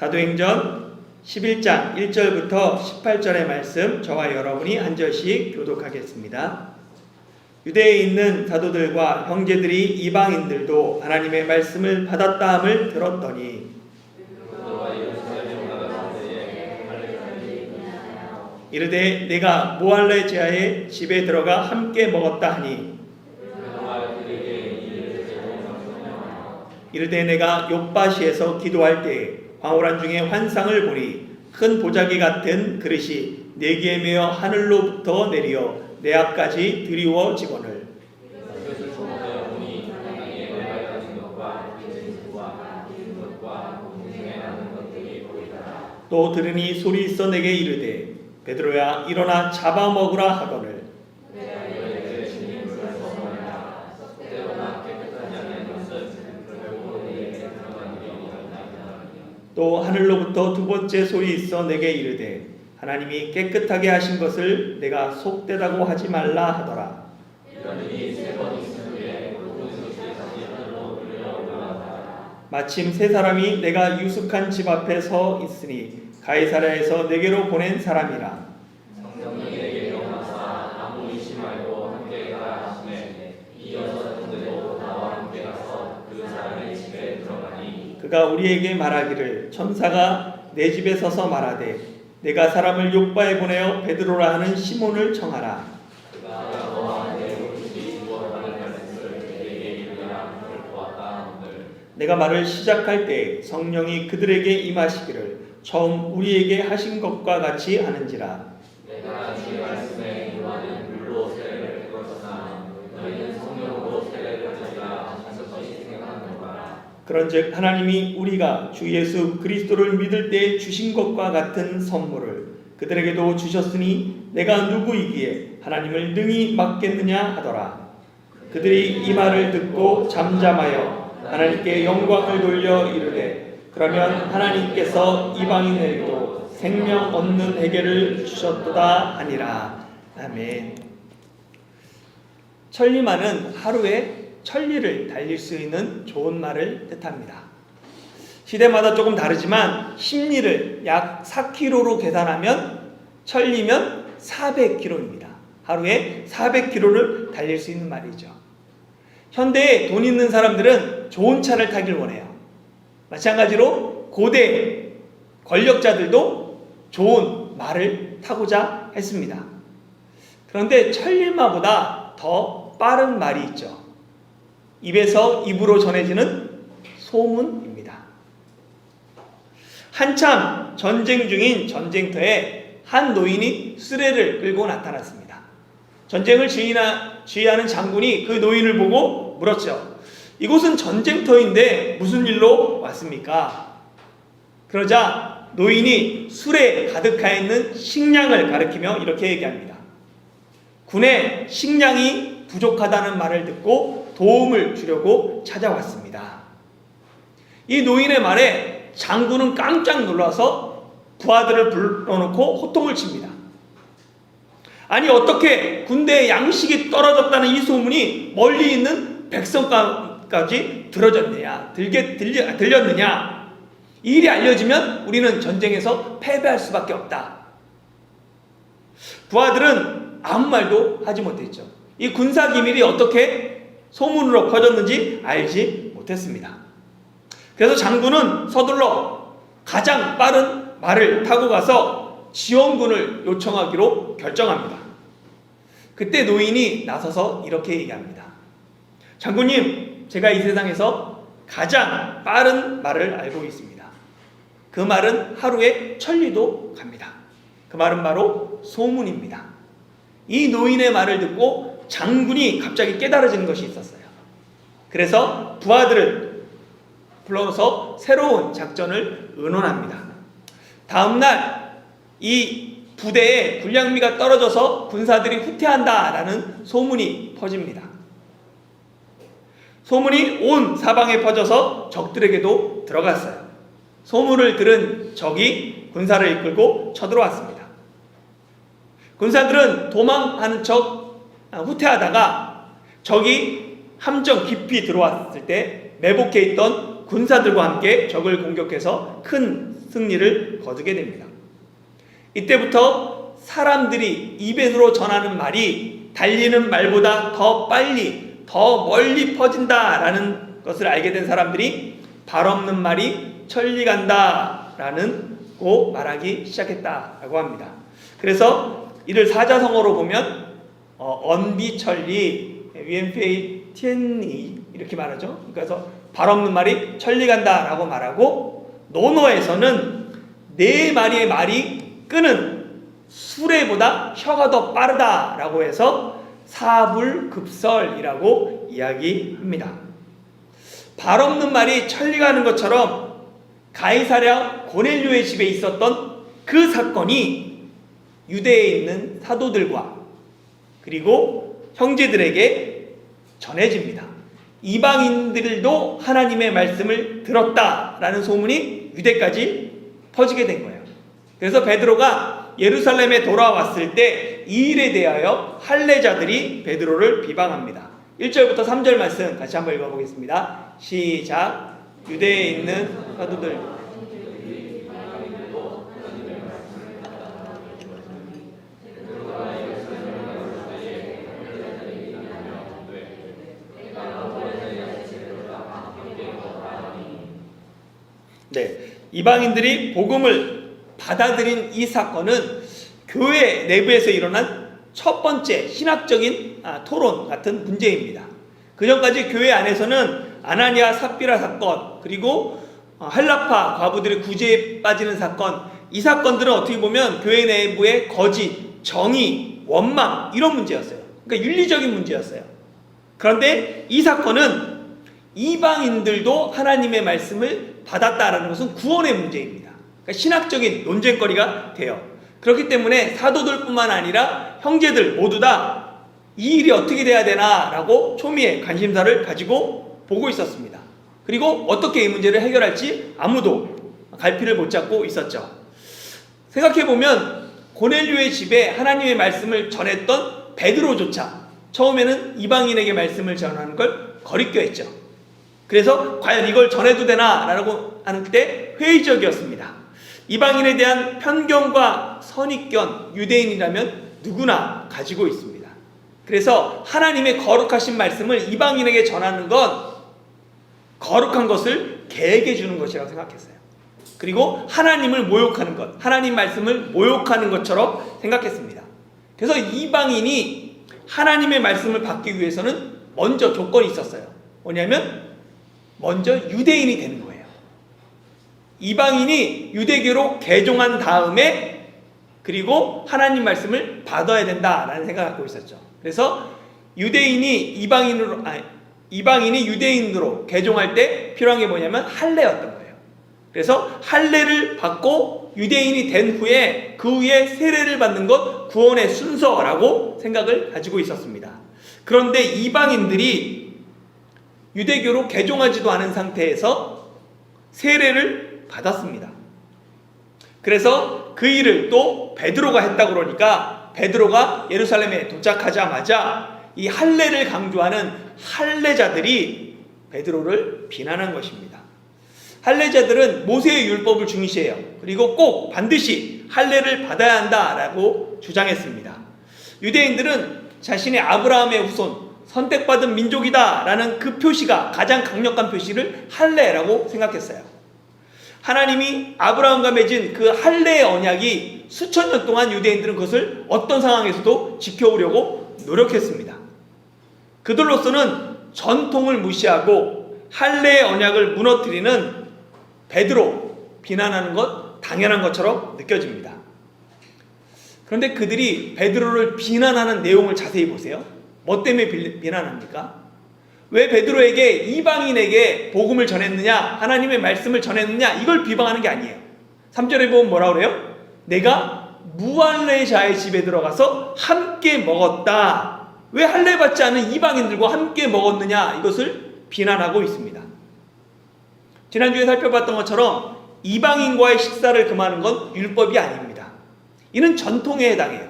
사도행전 11장 1절부터 18절의 말씀 저와 여러분이 한 절씩 교독하겠습니다. 유대에 있는 사도들과 형제들이 이방인들도 하나님의 말씀을 받았다함을 들었더니 이르되 내가 보알레제아의 집에 들어가 함께 먹었다 하니 이르되 내가 욥바시에서 기도할 때에 황홀한 중에 환상을 보니 큰 보자기 같은 그릇이 네 개에 매어 하늘로부터 내리어 내 앞까지 드리워지거늘 또 들으니 소리 있어 내게 이르되 베드로야 일어나 잡아먹으라 하거늘 또 하늘로부터 두 번째 소리 있어 내게 이르되 하나님이 깨끗하게 하신 것을 내가 속되다고 하지 말라 하더라. 마침 세 사람이 내가 유숙한 집 앞에 서 있으니 가이사랴에서 내게로 보낸 사람이라. 그가 우리에게 말하기를 천사가 내 집에 서서 말하되 내가 사람을 욥바에 보내어 베드로라 하는 시몬을 청하라. 내가 말을 시작할 때 성령이 그들에게 임하시기를 처음 우리에게 하신 것과 같이 하는지라. 내가 주의 말씀에 임하는 물로 세례를 베풀었으나 너희는 성령으로 세례를 받으리라 하셨듯이 생각하노라. 그런즉 하나님이 우리가 주 예수 그리스도를 믿을 때 주신 것과 같은 선물을 그들에게도 주셨으니 내가 누구이기에 하나님을 능히 막겠느냐 하더라. 그들이 이 말을 듣고 잠잠하여 하나님께 영광을 돌려 이르되 그러면 하나님께서 이방인에게도 생명 얻는 해결을 주셨도다 하니라. 아멘. 천리만은 하루에 천리를 달릴 수 있는 좋은 말을 뜻합니다. 시대마다 조금 다르지만 십리를 약 4km로 계산하면 천리면 400km입니다. 하루에 400km를 달릴 수 있는 말이죠. 현대에 돈 있는 사람들은 좋은 차를 타길 원해요. 마찬가지로 고대 권력자들도 좋은 말을 타고자 했습니다. 그런데 천리마보다 더 빠른 말이 있죠. 입에서 입으로 전해지는 소문입니다. 한참 전쟁 중인 전쟁터에 한 노인이 수레를 끌고 나타났습니다. 전쟁을 지휘하는 장군이 그 노인을 보고 물었죠. 이곳은 전쟁터인데 무슨 일로 왔습니까? 그러자 노인이 술에 가득하 있는 식량을 가리키며 이렇게 얘기합니다. 군에 식량이 부족하다는 말을 듣고 도움을 주려고 찾아왔습니다. 이 노인의 말에 장군은 깜짝 놀라서 부하들을 불러놓고 호통을 칩니다. 아니 어떻게 군대에 양식이 떨어졌다는 이 소문이 멀리 있는 백성까지 들렸느냐? 이 일이 알려지면 우리는 전쟁에서 패배할 수밖에 없다. 부하들은 아무 말도 하지 못했죠. 이 군사 기밀이 어떻게 소문으로 퍼졌는지 알지 못했습니다. 그래서 장군은 서둘러 가장 빠른 말을 타고 가서 지원군을 요청하기로 결정합니다. 그때 노인이 나서서 이렇게 얘기합니다. 장군님, 제가 이 세상에서 가장 빠른 말을 알고 있습니다. 그 말은 하루에 천리도 갑니다. 그 말은 바로 소문입니다. 이 노인의 말을 듣고 장군이 갑자기 깨달아지는 것이 있었어요. 그래서 부하들을 불러서 새로운 작전을 의논합니다. 다음날 이 부대에 군량미가 떨어져서 군사들이 후퇴한다라는 소문이 퍼집니다. 소문이 온 사방에 퍼져서 적들에게도 들어갔어요. 소문을 들은 적이 군사를 이끌고 쳐들어왔습니다. 군사들은 도망하는 척 후퇴하다가 적이 함정 깊이 들어왔을 때 매복해 있던 군사들과 함께 적을 공격해서 큰 승리를 거두게 됩니다. 이때부터 사람들이 입에서 전하는 말이 달리는 말보다 더 빨리, 더 멀리 퍼진다라는 것을 알게 된 사람들이 발 없는 말이 천리 간다라는 고 말하기 시작했다라고 합니다. 그래서 이를 사자성어로 보면 언비천리, 위엔페이 티엔니 이렇게 말하죠. 그래서 발 없는 말이 천리 간다라고 말하고, 논어에서는 네 마리의 말이 끄는 수레보다 혀가 더 빠르다라고 해서 사불급설이라고 이야기합니다. 발 없는 말이 천리 가는 것처럼 가이사랴 고넬료의 집에 있었던 그 사건이 유대에 있는 사도들과 그리고 형제들에게 전해집니다. 이방인들도 하나님의 말씀을 들었다라는 소문이 유대까지 퍼지게 된 거예요. 그래서 베드로가 예루살렘에 돌아왔을 때 이 일에 대하여 할례자들이 베드로를 비방합니다. 1절부터 3절 말씀 같이 한번 읽어보겠습니다. 시작. 유대에 있는 사도들 네, 이방인들이 복음을 받아들인 이 사건은 교회 내부에서 일어난 첫 번째 신학적인 토론 같은 문제입니다. 그 전까지 교회 안에서는 아나니아 삽비라 사건, 그리고 헬라파 과부들의 구제에 빠지는 사건, 이 사건들은 어떻게 보면 교회 내부의 거짓, 정의, 원망 이런 문제였어요. 그러니까 윤리적인 문제였어요. 그런데 이 사건은 이방인들도 하나님의 말씀을 받았다라는 것은 구원의 문제입니다. 그러니까 신학적인 논쟁거리가 돼요. 그렇기 때문에 사도들뿐만 아니라 형제들 모두 다 이 일이 어떻게 돼야 되나라고 초미의 관심사를 가지고 보고 있었습니다. 그리고 어떻게 이 문제를 해결할지 아무도 갈피를 못 잡고 있었죠. 생각해보면 고넬료의 집에 하나님의 말씀을 전했던 베드로조차 처음에는 이방인에게 말씀을 전하는 걸 거리껴했죠. 그래서 과연 이걸 전해도 되나라고 하는 때 회의적이었습니다. 이방인에 대한 편견과 선입견, 유대인이라면 누구나 가지고 있습니다. 그래서 하나님의 거룩하신 말씀을 이방인에게 전하는 건 거룩한 것을 개에게 주는 것이라고 생각했어요. 그리고 하나님을 모욕하는 것, 하나님 말씀을 모욕하는 것처럼 생각했습니다. 그래서 이방인이 하나님의 말씀을 받기 위해서는 먼저 조건이 있었어요. 뭐냐면 먼저 유대인이 되는 거예요. 이방인이 유대교로 개종한 다음에 그리고 하나님 말씀을 받아야 된다라는 생각을 갖고 있었죠. 그래서 이방인이 유대인으로 개종할 때 필요한 게 뭐냐면 할례였던 거예요. 그래서 할례를 받고 유대인이 된 후에 그 후에 세례를 받는 것 구원의 순서라고 생각을 가지고 있었습니다. 그런데 이방인들이 유대교로 개종하지도 않은 상태에서 세례를 받았습니다. 그래서 그 일을 또 베드로가 했다고 그러니까 베드로가 예루살렘에 도착하자마자 이 할례를 강조하는 할례자들이 베드로를 비난한 것입니다. 할례자들은 모세의 율법을 중시해요. 그리고 꼭 반드시 할례를 받아야 한다라고 주장했습니다. 유대인들은 자신의 아브라함의 후손, 선택받은 민족이다라는 그 표시가 가장 강력한 표시를 할례라고 생각했어요. 하나님이 아브라함과 맺은 그 할례의 언약이 수천 년 동안 유대인들은 그것을 어떤 상황에서도 지켜오려고 노력했습니다. 그들로서는 전통을 무시하고 할례의 언약을 무너뜨리는 베드로 비난하는 것 당연한 것처럼 느껴집니다. 그런데 그들이 베드로를 비난하는 내용을 자세히 보세요. 뭐 때문에 비난합니까? 왜 베드로에게 이방인에게 복음을 전했느냐, 하나님의 말씀을 전했느냐, 이걸 비방하는 게 아니에요. 3절에 보면 뭐라 그래요? 내가 무할례자의 집에 들어가서 함께 먹었다. 왜 할례 받지 않은 이방인들과 함께 먹었느냐, 이것을 비난하고 있습니다. 지난주에 살펴봤던 것처럼 이방인과의 식사를 금하는 건 율법이 아닙니다. 이는 전통에 해당해요.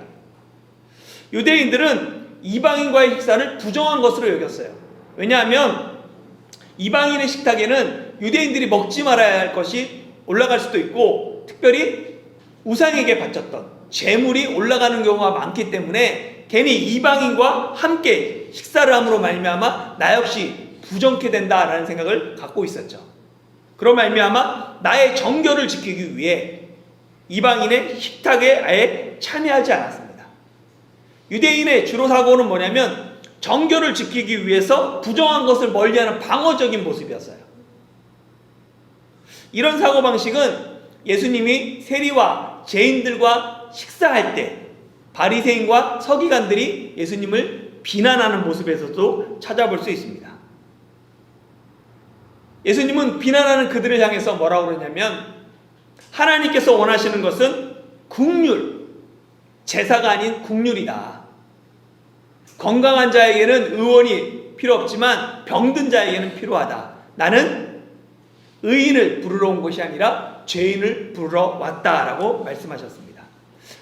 유대인들은 이방인과의 식사를 부정한 것으로 여겼어요. 왜냐하면 이방인의 식탁에는 유대인들이 먹지 말아야 할 것이 올라갈 수도 있고, 특별히 우상에게 바쳤던 재물이 올라가는 경우가 많기 때문에 괜히 이방인과 함께 식사를 함으로 말미암아 나 역시 부정케 된다라는 생각을 갖고 있었죠. 그로 말미암아 나의 정결을 지키기 위해 이방인의 식탁에 아예 참여하지 않았습니다. 유대인의 주로 사고는 뭐냐면 정결을 지키기 위해서 부정한 것을 멀리하는 방어적인 모습이었어요. 이런 사고방식은 예수님이 세리와 죄인들과 식사할 때 바리새인과 서기관들이 예수님을 비난하는 모습에서도 찾아볼 수 있습니다. 예수님은 비난하는 그들을 향해서 뭐라고 그러냐면, 하나님께서 원하시는 것은 국률, 제사가 아닌 국률이다. 건강한 자에게는 의원이 필요 없지만 병든 자에게는 필요하다. 나는 의인을 부르러 온 것이 아니라 죄인을 부르러 왔다라고 말씀하셨습니다.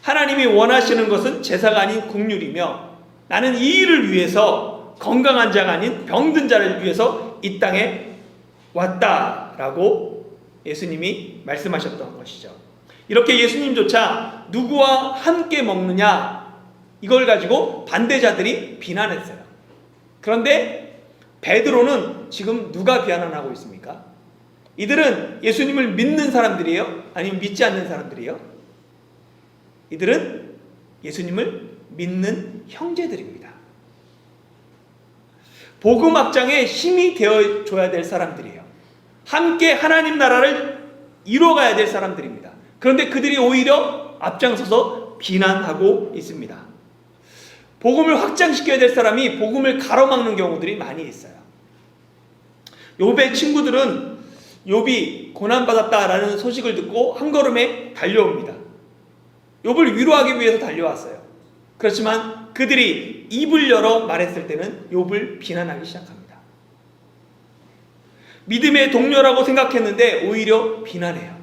하나님이 원하시는 것은 제사가 아닌 국률이며, 나는 이 일을 위해서 건강한 자가 아닌 병든 자를 위해서 이 땅에 왔다라고 예수님이 말씀하셨던 것이죠. 이렇게 예수님조차 누구와 함께 먹느냐, 이걸 가지고 반대자들이 비난했어요. 그런데 베드로는 지금 누가 비난하고 있습니까? 이들은 예수님을 믿는 사람들이에요? 아니면 믿지 않는 사람들이에요? 이들은 예수님을 믿는 형제들입니다. 복음 확장에 힘이 되어줘야 될 사람들이에요. 함께 하나님 나라를 이뤄가야 될 사람들입니다. 그런데 그들이 오히려 앞장서서 비난하고 있습니다. 복음을 확장시켜야 될 사람이 복음을 가로막는 경우들이 많이 있어요. 욥의 친구들은 욥이 고난받았다라는 소식을 듣고 한 걸음에 달려옵니다. 욥을 위로하기 위해서 달려왔어요. 그렇지만 그들이 입을 열어 말했을 때는 욥을 비난하기 시작합니다. 믿음의 동료라고 생각했는데 오히려 비난해요.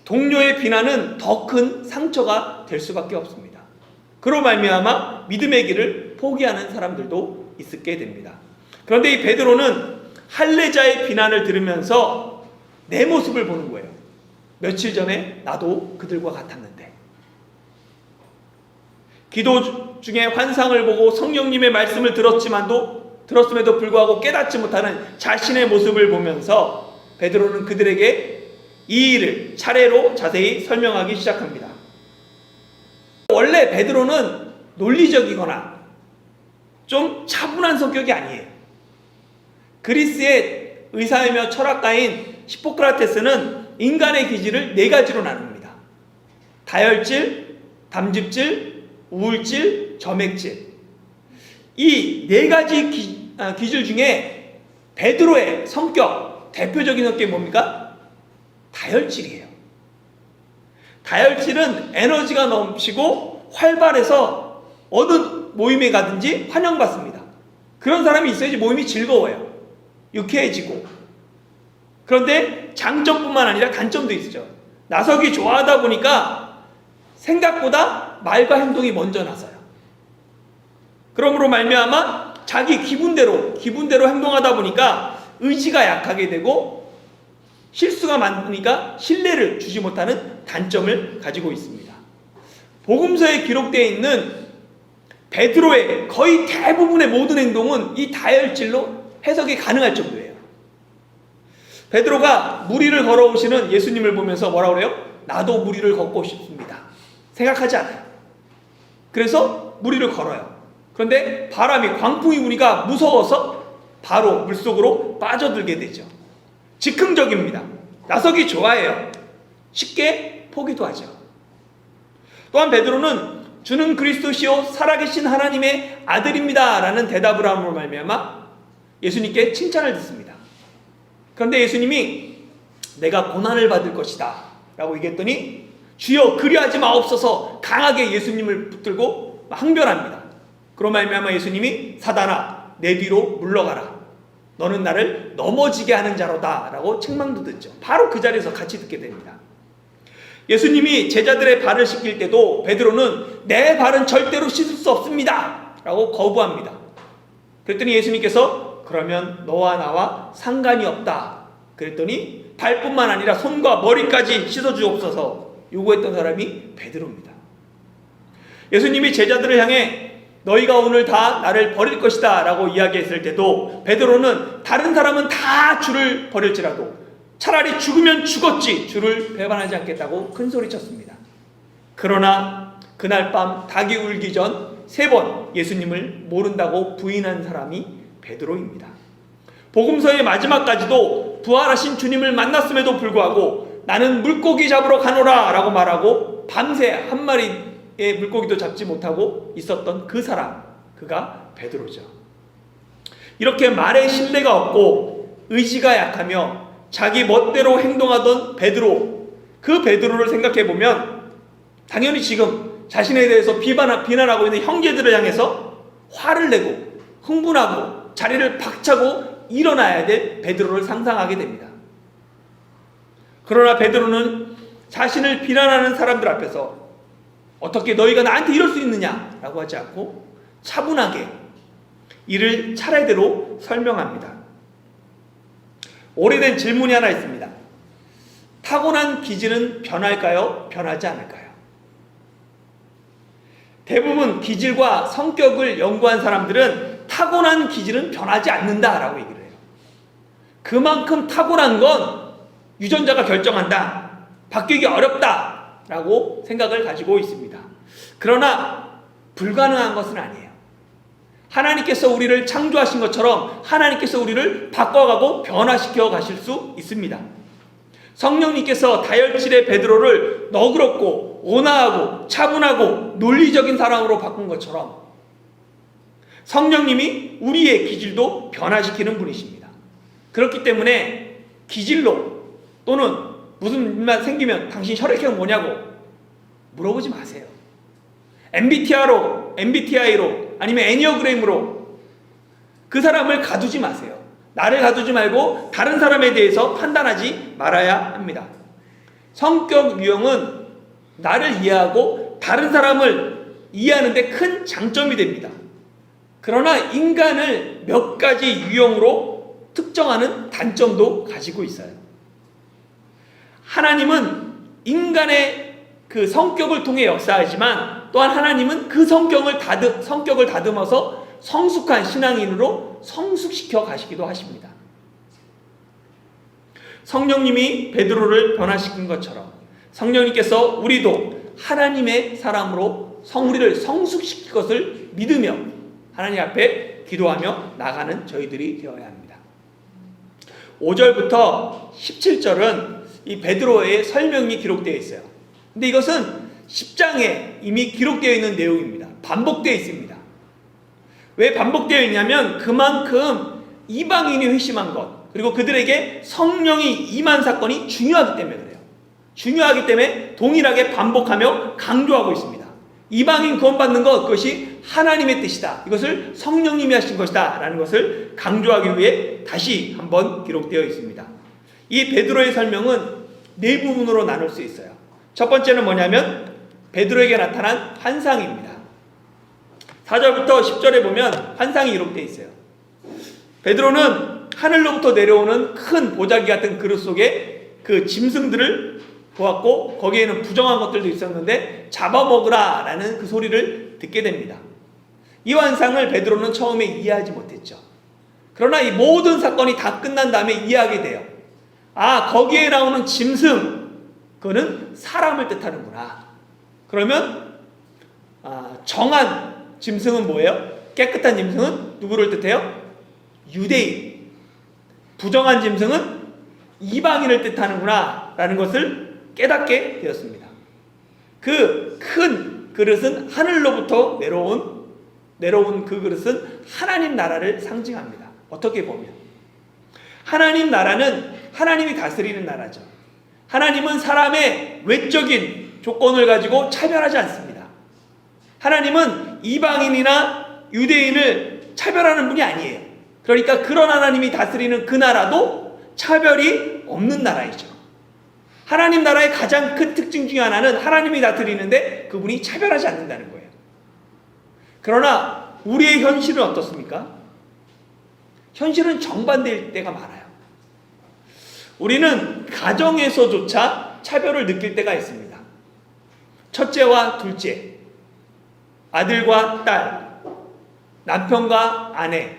동료의 비난은 더 큰 상처가 될 수밖에 없습니다. 그로 말미암아 믿음의 길을 포기하는 사람들도 있게 됩니다. 그런데 이 베드로는 할례자의 비난을 들으면서 내 모습을 보는 거예요. 며칠 전에 나도 그들과 같았는데. 기도 중에 환상을 보고 성령님의 말씀을 들었음에도 불구하고 깨닫지 못하는 자신의 모습을 보면서 베드로는 그들에게 이 일을 차례로 자세히 설명하기 시작합니다. 원래 베드로는 논리적이거나 좀 차분한 성격이 아니에요. 그리스의 의사이며 철학가인 히포크라테스는 인간의 기질을 4가지로 나눕니다. 다혈질, 담즙질, 우울질, 점액질. 이 4가지 기질 중에 베드로의 성격, 대표적인 성격이 뭡니까? 다혈질이에요. 다혈질은 에너지가 넘치고 활발해서 어느 모임에 가든지 환영받습니다. 그런 사람이 있어야지 모임이 즐거워요. 유쾌해지고. 그런데 장점뿐만 아니라 단점도 있죠. 나서기 좋아하다 보니까 생각보다 말과 행동이 먼저 나서요. 그러므로 말미암아 자기 기분대로 행동하다 보니까 의지가 약하게 되고 실수가 많으니까 신뢰를 주지 못하는 단점을 가지고 있습니다. 복음서에 기록되어 있는 베드로의 거의 대부분의 모든 행동은 이 다혈질로 해석이 가능할 정도예요. 베드로가 무리를 걸어오시는 예수님을 보면서 뭐라고 그래요? 나도 무리를 걷고 싶습니다. 생각하지 않아요. 그래서 무리를 걸어요. 그런데 바람이 광풍이 부니까 무서워서 바로 물속으로 빠져들게 되죠. 즉흥적입니다. 나서기 좋아해요. 쉽게 포기도 하죠. 또한 베드로는 주는 그리스도시요 살아계신 하나님의 아들입니다 라는 대답을 함으로 말미암아 예수님께 칭찬을 듣습니다. 그런데 예수님이 내가 고난을 받을 것이다 라고 얘기했더니 주여 그리하지 마옵소서 강하게 예수님을 붙들고 항변합니다. 그로 말미암아 예수님이 사단아 내 뒤로 물러가라. 너는 나를 넘어지게 하는 자로다 라고 책망도 듣죠. 바로 그 자리에서 같이 듣게 됩니다. 예수님이 제자들의 발을 씻길 때도 베드로는 내 발은 절대로 씻을 수 없습니다 라고 거부합니다. 그랬더니 예수님께서 그러면 너와 나와 상관이 없다. 그랬더니 발뿐만 아니라 손과 머리까지 씻어주옵소서 요구했던 사람이 베드로입니다. 예수님이 제자들을 향해 너희가 오늘 다 나를 버릴 것이다 라고 이야기했을 때도 베드로는 다른 사람은 다 주를 버릴지라도 차라리 죽으면 죽었지 주를 배반하지 않겠다고 큰소리쳤습니다. 그러나 그날 밤 닭이 울기 전 3번 예수님을 모른다고 부인한 사람이 베드로입니다. 복음서의 마지막까지도 부활하신 주님을 만났음에도 불구하고 나는 물고기 잡으러 가노라 라고 말하고 밤새 한 마리의 물고기도 잡지 못하고 있었던 그 사람, 그가 베드로죠. 이렇게 말에 신뢰가 없고 의지가 약하며 자기 멋대로 행동하던 베드로, 그 베드로를 생각해보면 당연히 지금 자신에 대해서 비난하고 있는 형제들을 향해서 화를 내고 흥분하고 자리를 박차고 일어나야 될 베드로를 상상하게 됩니다. 그러나 베드로는 자신을 비난하는 사람들 앞에서 어떻게 너희가 나한테 이럴 수 있느냐 라고 하지 않고 차분하게 이를 차례대로 설명합니다. 오래된 질문이 하나 있습니다. 타고난 기질은 변할까요? 변하지 않을까요? 대부분 기질과 성격을 연구한 사람들은 타고난 기질은 변하지 않는다라고 얘기를 해요. 그만큼 타고난 건 유전자가 결정한다. 바뀌기 어렵다라고 생각을 가지고 있습니다. 그러나 불가능한 것은 아니에요. 하나님께서 우리를 창조하신 것처럼 하나님께서 우리를 바꿔가고 변화시켜 가실 수 있습니다. 성령님께서 다혈질의 베드로를 너그럽고 온화하고 차분하고 논리적인 사람으로 바꾼 것처럼 성령님이 우리의 기질도 변화시키는 분이십니다. 그렇기 때문에 기질로 또는 무슨 일만 생기면 당신 혈액형 뭐냐고 물어보지 마세요. MBTI로 아니면 애니어그램으로 그 사람을 가두지 마세요. 나를 가두지 말고 다른 사람에 대해서 판단하지 말아야 합니다. 성격 유형은 나를 이해하고 다른 사람을 이해하는 데 큰 장점이 됩니다. 그러나 인간을 몇 가지 유형으로 특정하는 단점도 가지고 있어요. 하나님은 인간의 그 성격을 통해 역사하지만 또한 하나님은 그 성격을 다듬어서 성숙한 신앙인으로 성숙시켜 가시기도 하십니다. 성령님이 베드로를 변화시킨 것처럼 성령님께서 우리도 하나님의 사람으로 우리를 성숙시킬 것을 믿으며 하나님 앞에 기도하며 나가는 저희들이 되어야 합니다. 5절부터 17절은 이 베드로의 설명이 기록되어 있어요. 근데 이것은 10장에 이미 기록되어 있는 내용입니다. 반복되어 있습니다. 왜 반복되어 있냐면 그만큼 이방인이 회심한 것 그리고 그들에게 성령이 임한 사건이 중요하기 때문에 그래요. 중요하기 때문에 동일하게 반복하며 강조하고 있습니다. 이방인 구원받는 것 그것이 하나님의 뜻이다. 이것을 성령님이 하신 것이다 라는 것을 강조하기 위해 다시 한번 기록되어 있습니다. 이 베드로의 설명은 4부분으로 나눌 수 있어요. 첫 번째는 뭐냐면 베드로에게 나타난 환상입니다. 4절부터 10절에 보면 환상이 기록되어 있어요. 베드로는 하늘로부터 내려오는 큰 보자기 같은 그릇 속에 그 짐승들을 보았고 거기에는 부정한 것들도 있었는데 잡아먹으라 라는 그 소리를 듣게 됩니다. 이 환상을 베드로는 처음에 이해하지 못했죠. 그러나 이 모든 사건이 다 끝난 다음에 이해하게 돼요. 아, 거기에 나오는 짐승 그거는 사람을 뜻하는구나. 그러면 정한 짐승은 뭐예요? 깨끗한 짐승은 누구를 뜻해요? 유대인. 부정한 짐승은 이방인을 뜻하는구나 라는 것을 깨닫게 되었습니다. 그 큰 그릇은 하늘로부터 내려온 그 그릇은 하나님 나라를 상징합니다. 어떻게 보면 하나님 나라는 하나님이 다스리는 나라죠. 하나님은 사람의 외적인 조건을 가지고 차별하지 않습니다. 하나님은 이방인이나 유대인을 차별하는 분이 아니에요. 그러니까 그런 하나님이 다스리는 그 나라도 차별이 없는 나라이죠. 하나님 나라의 가장 큰 특징 중에 하나는 하나님이 다스리는데 그분이 차별하지 않는다는 거예요. 그러나 우리의 현실은 어떻습니까? 현실은 정반대일 때가 많아요. 우리는 가정에서조차 차별을 느낄 때가 있습니다. 첫째와 둘째, 아들과 딸, 남편과 아내,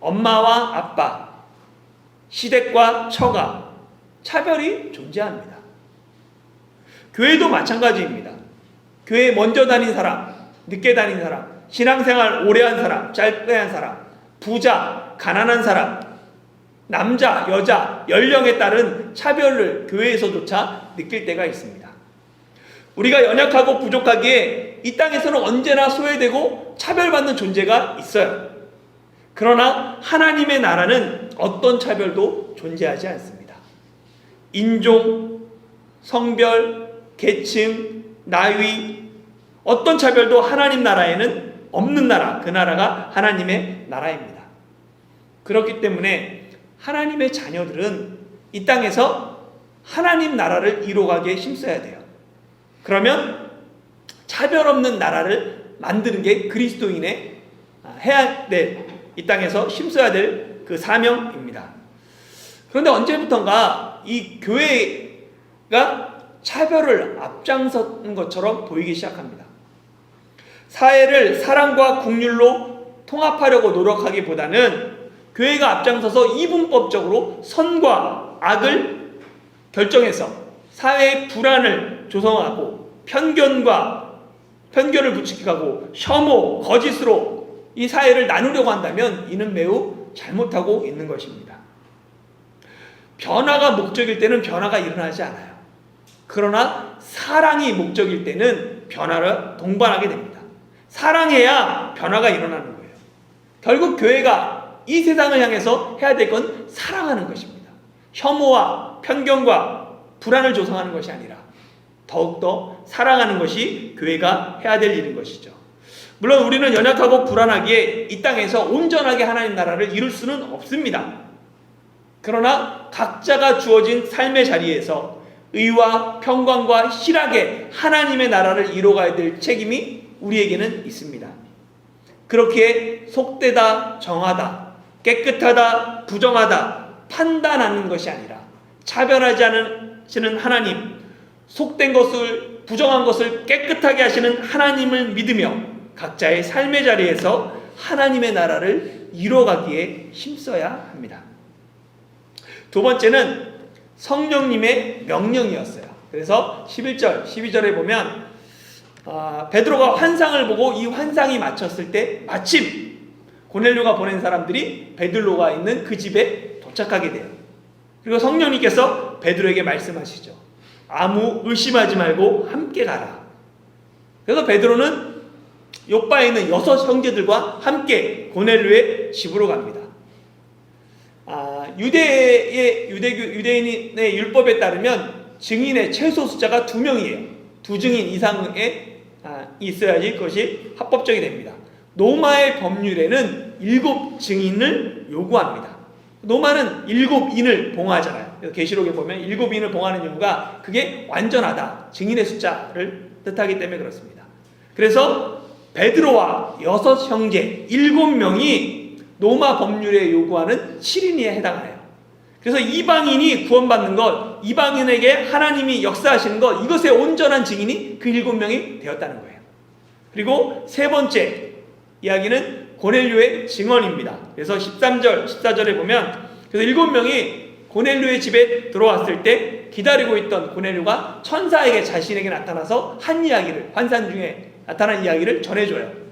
엄마와 아빠, 시댁과 처가, 차별이 존재합니다. 교회도 마찬가지입니다. 교회 먼저 다닌 사람, 늦게 다닌 사람, 신앙생활 오래 한 사람, 짧게 한 사람, 부자, 가난한 사람, 남자, 여자, 연령에 따른 차별을 교회에서조차 느낄 때가 있습니다. 우리가 연약하고 부족하기에 이 땅에서는 언제나 소외되고 차별받는 존재가 있어요. 그러나 하나님의 나라는 어떤 차별도 존재하지 않습니다. 인종, 성별, 계층, 나이, 어떤 차별도 하나님 나라에는 없는 나라, 그 나라가 하나님의 나라입니다. 그렇기 때문에 하나님의 자녀들은 이 땅에서 하나님 나라를 이루어가기에 힘써야 돼요. 그러면 차별 없는 나라를 만드는 게 그리스도인의 해야 될, 이 땅에서 힘써야 될 그 사명입니다. 그런데 언제부턴가 이 교회가 차별을 앞장서는 것처럼 보이기 시작합니다. 사회를 사랑과 긍휼로 통합하려고 노력하기보다는 교회가 앞장서서 이분법적으로 선과 악을 결정해서 사회의 불안을 조성하고 편견을 부추기고 혐오, 거짓으로 이 사회를 나누려고 한다면 이는 매우 잘못하고 있는 것입니다. 변화가 목적일 때는 변화가 일어나지 않아요. 그러나 사랑이 목적일 때는 변화를 동반하게 됩니다. 사랑해야 변화가 일어나는 거예요. 결국 교회가 이 세상을 향해서 해야 될 건 사랑하는 것입니다. 혐오와 편견과 불안을 조성하는 것이 아니라 더욱더 사랑하는 것이 교회가 해야 될 일인 것이죠. 물론 우리는 연약하고 불안하기에 이 땅에서 온전하게 하나님 나라를 이룰 수는 없습니다. 그러나 각자가 주어진 삶의 자리에서 의와 평강과 실하게 하나님의 나라를 이루어가야 될 책임이 우리에게는 있습니다. 그렇게 속되다, 정하다, 깨끗하다, 부정하다 판단하는 것이 아니라 차별하지 않으시는 하나님, 속된 것을, 부정한 것을 깨끗하게 하시는 하나님을 믿으며 각자의 삶의 자리에서 하나님의 나라를 이루어가기에 힘써야 합니다. 두 번째는 성령님의 명령이었어요. 그래서 11절, 12절에 보면 베드로가 환상을 보고 이 환상이 맞췄을 때 마침 고넬료가 보낸 사람들이 베드로가 있는 그 집에 도착하게 돼요. 그리고 성령님께서 베드로에게 말씀하시죠. 아무 의심하지 말고 함께 가라. 그래서 베드로는 요바에 있는 6 형제들과 함께 고넬료의 집으로 갑니다. 유대인의 율법에 따르면 증인의 최소 숫자가 2명이에요. 2증인 이상에 있어야지 그것이 합법적이 됩니다. 로마의 법률에는 7증인을 요구합니다. 로마는 7인을 봉하잖아요. 계시록에 보면 7인을 봉하는 이유가 그게 완전하다, 증인의 숫자를 뜻하기 때문에 그렇습니다. 그래서 베드로와 6 형제 7명이 로마 법률에 요구하는 7인에 해당해요. 그래서 이방인이 구원받는 것, 이방인에게 하나님이 역사하시는 것, 이것의 온전한 증인이 그 7명이 되었다는 거예요. 그리고 세 번째 이야기는 고넬료의 증언입니다. 그래서 13절, 14절에 보면 그래서 7명이 고넬료의 집에 들어왔을 때 기다리고 있던 고넬료가 천사에게 자신에게 나타나서 한 이야기를, 환상 중에 나타난 이야기를 전해줘요.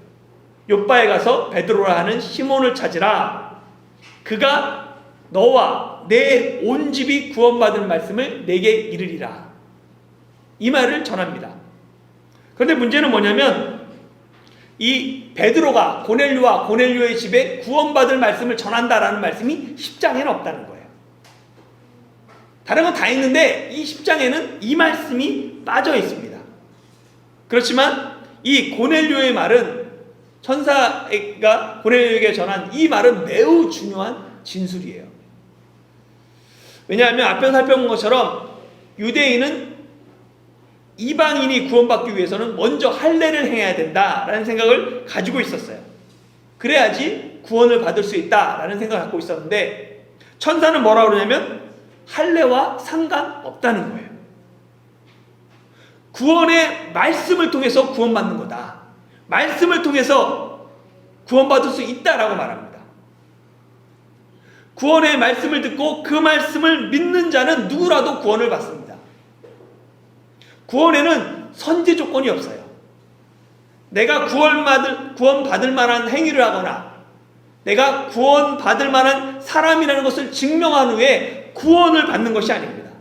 요바에 가서 베드로라 하는 시몬을 찾으라. 그가 너와 내 온 집이 구원받을 말씀을 내게 이르리라. 이 말을 전합니다. 그런데 문제는 뭐냐면 이 베드로가 고넬료와 고넬료의 집에 구원받을 말씀을 전한다라는 말씀이 10장에는 없다는 거예요. 다른 건 다 있는데 이 10장에는 이 말씀이 빠져 있습니다. 그렇지만 이 고넬료의 말은, 천사가 고넬료에게 전한 이 말은 매우 중요한 진술이에요. 왜냐하면 앞에서 살펴본 것처럼 유대인은 이방인이 구원받기 위해서는 먼저 할례를 행해야 된다라는 생각을 가지고 있었어요. 그래야지 구원을 받을 수 있다라는 생각을 갖고 있었는데, 천사는 뭐라고 그러냐면 할례와 상관없다는 거예요. 구원의 말씀을 통해서 구원받는 거다. 말씀을 통해서 구원받을 수 있다라고 말합니다. 구원의 말씀을 듣고 그 말씀을 믿는 자는 누구라도 구원을 받습니다. 구원에는 선제 조건이 없어요. 내가 구원받을 만한 행위를 하거나 내가 구원받을 만한 사람이라는 것을 증명한 후에 구원을 받는 것이 아닙니다.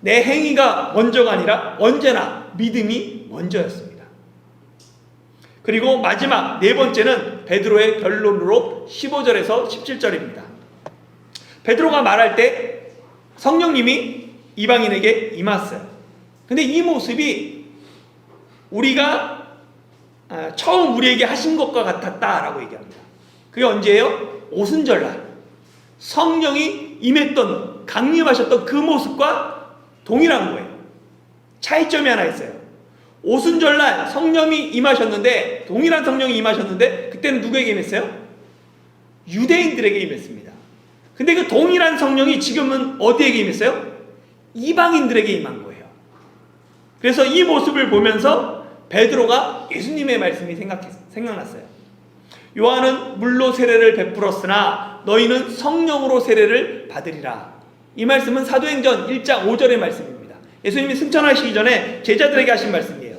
내 행위가 먼저가 아니라 언제나 믿음이 먼저였습니다. 그리고 마지막 네 번째는 베드로의 결론으로 15절에서 17절입니다. 베드로가 말할 때 성령님이 이방인에게 임했어요. 근데 이 모습이 우리가 처음 우리에게 하신 것과 같았다라고 얘기합니다. 그게 언제예요? 오순절날 성령이 임했던, 강림하셨던 그 모습과 동일한 거예요. 차이점이 하나 있어요. 오순절날 성령이 임하셨는데, 동일한 성령이 임하셨는데 그때는 누구에게 임했어요? 유대인들에게 임했습니다. 근데 그 동일한 성령이 지금은 어디에게 임했어요? 이방인들에게 임한 거예요. 그래서 이 모습을 보면서 베드로가 예수님의 말씀이 생각났어요. 요한은 물로 세례를 베풀었으나 너희는 성령으로 세례를 받으리라. 이 말씀은 사도행전 1장 5절의 말씀입니다. 예수님이 승천하시기 전에 제자들에게 하신 말씀이에요.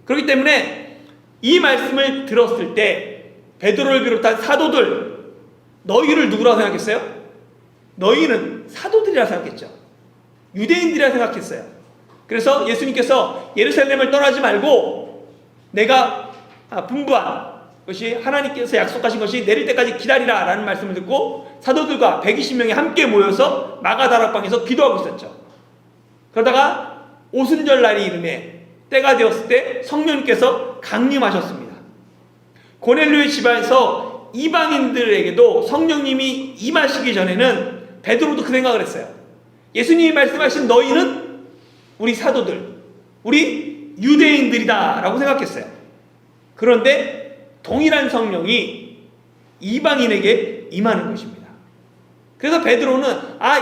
그렇기 때문에 이 말씀을 들었을 때 베드로를 비롯한 사도들, 너희를 누구라고 생각했어요? 너희는 사도들이라 생각했죠. 유대인들이라 생각했어요. 그래서 예수님께서 예루살렘을 떠나지 말고 내가 분부한 것이, 하나님께서 약속하신 것이 내릴 때까지 기다리라 라는 말씀을 듣고 사도들과 120명이 함께 모여서 마가다락방에서 기도하고 있었죠. 그러다가 오순절 날이 이름에 때가 되었을 때 성령님께서 강림하셨습니다. 고넬료의 집안에서 이방인들에게도 성령님이 임하시기 전에는 베드로도 그 생각을 했어요. 예수님이 말씀하신 너희는 우리 사도들, 우리 유대인들이다 라고 생각했어요. 그런데 동일한 성령이 이방인에게 임하는 것입니다. 그래서 베드로는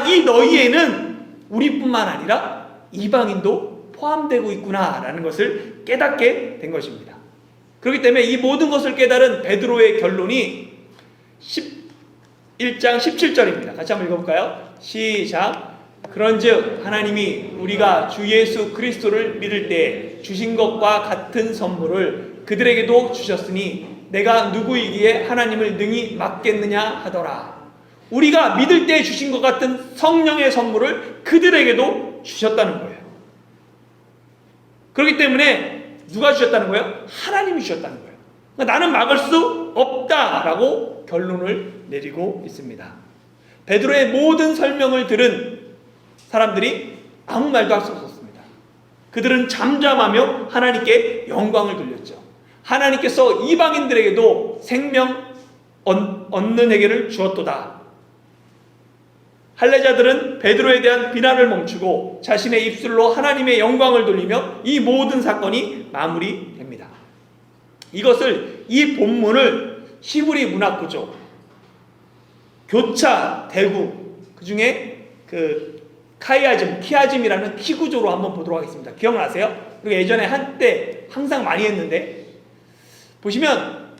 이 너희에는 우리뿐만 아니라 이방인도 포함되고 있구나 라는 것을 깨닫게 된 것입니다. 그렇기 때문에 이 모든 것을 깨달은 베드로의 결론이 11장 17절입니다. 같이 한번 읽어볼까요? 시작. 그런즉 하나님이 우리가 주 예수 그리스도를 믿을 때 주신 것과 같은 선물을 그들에게도 주셨으니 내가 누구이기에 하나님을 능히 막겠느냐 하더라. 우리가 믿을 때 주신 것 같은 성령의 선물을 그들에게도 주셨다는 거예요. 그렇기 때문에 누가 주셨다는 거예요? 하나님이 주셨다는 거예요. 그러니까 나는 막을 수 없다라고 결론을 내리고 있습니다. 베드로의 모든 설명을 들은 사람들이 아무 말도 할 수 없었습니다. 그들은 잠잠하며 하나님께 영광을 돌렸죠. 하나님께서 이방인들에게도 생명 얻는 해결을 주었도다. 할례자들은 베드로에 대한 비난을 멈추고 자신의 입술로 하나님의 영광을 돌리며 이 모든 사건이 마무리됩니다. 이 본문을 히브리 문학구조, 교차, 대구, 그 중에 키아즘이라는 키구조로 한번 보도록 하겠습니다. 기억나세요? 그리고 예전에 한때 항상 많이 했는데, 보시면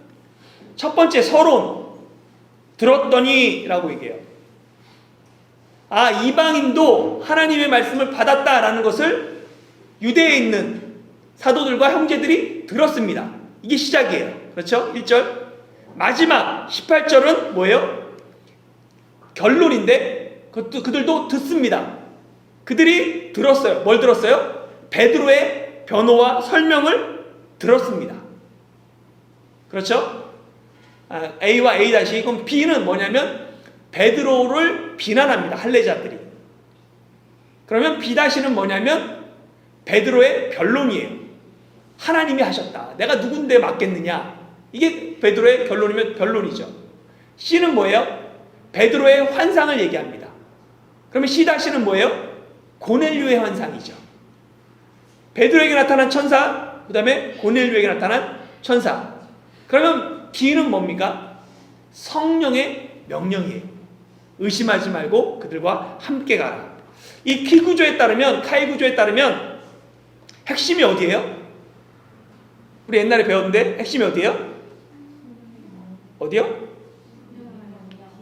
첫 번째 서론, 들었더니 라고 얘기해요. 이방인도 하나님의 말씀을 받았다라는 것을 유대에 있는 사도들과 형제들이 들었습니다. 이게 시작이에요. 그렇죠? 1절. 마지막 18절은 뭐예요? 결론인데 그들도 듣습니다. 그들이 들었어요. 뭘 들었어요? 베드로의 변호와 설명을 들었습니다. 그렇죠? A와 A 다시, 그럼 B는 뭐냐면 베드로를 비난합니다. 할례자들이. 그러면 B 다시는 뭐냐면 베드로의 변론이에요. 하나님이 하셨다. 내가 누군데 맡겠느냐. 이게 베드로의 결론이면 변론이죠. C는 뭐예요? 베드로의 환상을 얘기합니다. 그러면 C 다시는 뭐예요? 고넬료의 환상이죠. 베드로에게 나타난 천사, 그 다음에 고넬료에게 나타난 천사. 그러면 기는 뭡니까? 성령의 명령이에요. 의심하지 말고 그들과 함께 가라. 이 키 구조에 따르면, 카이 구조에 따르면 핵심이 어디예요? 우리 옛날에 배웠는데 핵심이 어디예요? 어디요?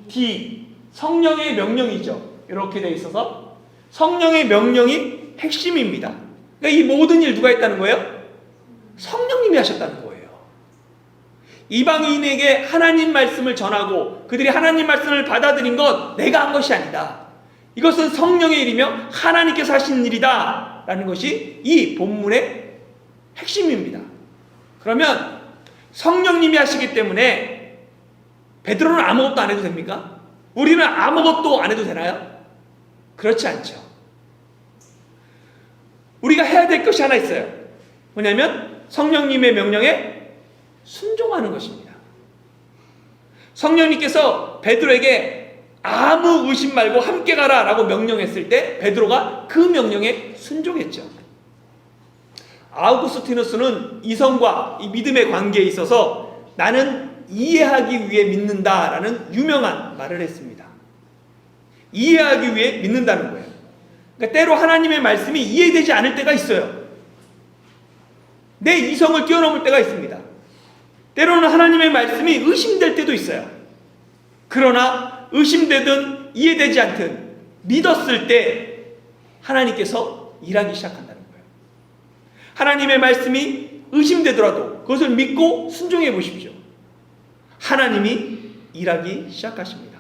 D. 성령의 명령이죠. 이렇게 돼 있어서 성령의 명령이 핵심입니다. 그러니까 이 모든 일 누가 했다는 거예요? 성령님이 하셨다는 거예요. 이방인에게 하나님 말씀을 전하고 그들이 하나님 말씀을 받아들인 건 내가 한 것이 아니다. 이것은 성령의 일이며 하나님께서 하신 일이다 라는 것이 이 본문의 핵심입니다. 그러면 성령님이 하시기 때문에 베드로는 아무것도 안 해도 됩니까? 우리는 아무것도 안 해도 되나요? 그렇지 않죠. 우리가 해야 될 것이 하나 있어요. 뭐냐면 성령님의 명령에 순종하는 것입니다. 성령님께서 베드로에게 아무 의심 말고 함께 가라 라고 명령했을 때 베드로가 그 명령에 순종했죠. 아우구스티누스는 이성과 이 믿음의 관계에 있어서 나는 이해하기 위해 믿는다 라는 유명한 말을 했습니다. 이해하기 위해 믿는다는 거예요. 그러니까 때로 하나님의 말씀이 이해되지 않을 때가 있어요. 내 이성을 뛰어넘을 때가 있습니다. 때로는 하나님의 말씀이 의심될 때도 있어요. 그러나 의심되든 이해되지 않든 믿었을 때 하나님께서 일하기 시작한다는 거예요. 하나님의 말씀이 의심되더라도 그것을 믿고 순종해 보십시오. 하나님이 일하기 시작하십니다.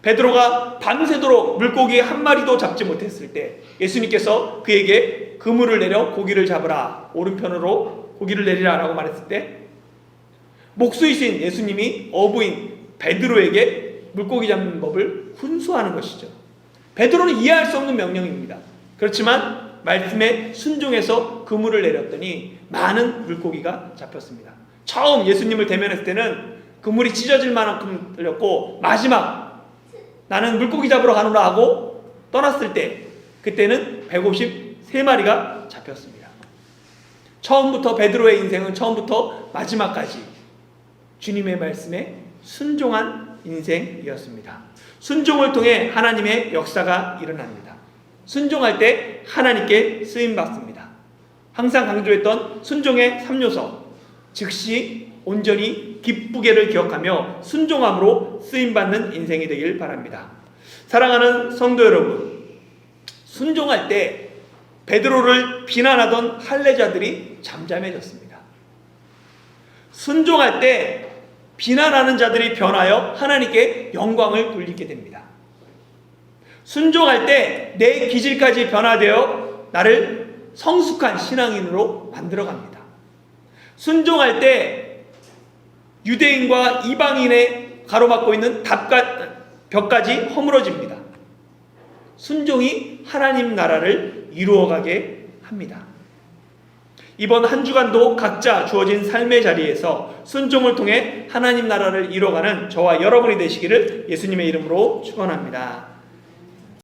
베드로가 밤새도록 물고기 한 마리도 잡지 못했을 때 예수님께서 그에게 그물을 내려 고기를 잡으라, 오른편으로 고기를 내리라 라고 말했을 때 목수이신 예수님이 어부인 베드로에게 물고기 잡는 법을 훈수하는 것이죠. 베드로는 이해할 수 없는 명령입니다. 그렇지만 말씀에 순종해서 그물을 내렸더니 많은 물고기가 잡혔습니다. 처음 예수님을 대면했을 때는 그물이 찢어질 만큼 들렸고 마지막 나는 물고기 잡으러 가노라 하고 떠났을 때 그때는 153마리가 잡혔습니다. 처음부터 베드로의 인생은 처음부터 마지막까지 주님의 말씀에 순종한 인생이었습니다. 순종을 통해 하나님의 역사가 일어납니다. 순종할 때 하나님께 쓰임받습니다. 항상 강조했던 순종의 3요소, 즉시 온전히 기쁘게를 기억하며 순종함으로 쓰임받는 인생이 되길 바랍니다. 사랑하는 성도 여러분, 순종할 때 베드로를 비난하던 할례자들이 잠잠해졌습니다. 순종할 때 비난하는 자들이 변하여 하나님께 영광을 돌리게 됩니다. 순종할 때 내 기질까지 변화되어 나를 성숙한 신앙인으로 만들어갑니다. 순종할 때 유대인과 이방인의 가로막고 있는 벽까지 허물어집니다. 순종이 하나님 나라를 이루어가게 합니다. 이번 한 주간도 각자 주어진 삶의 자리에서 순종을 통해 하나님 나라를 이루어가는 저와 여러분이 되시기를 예수님의 이름으로 축원합니다.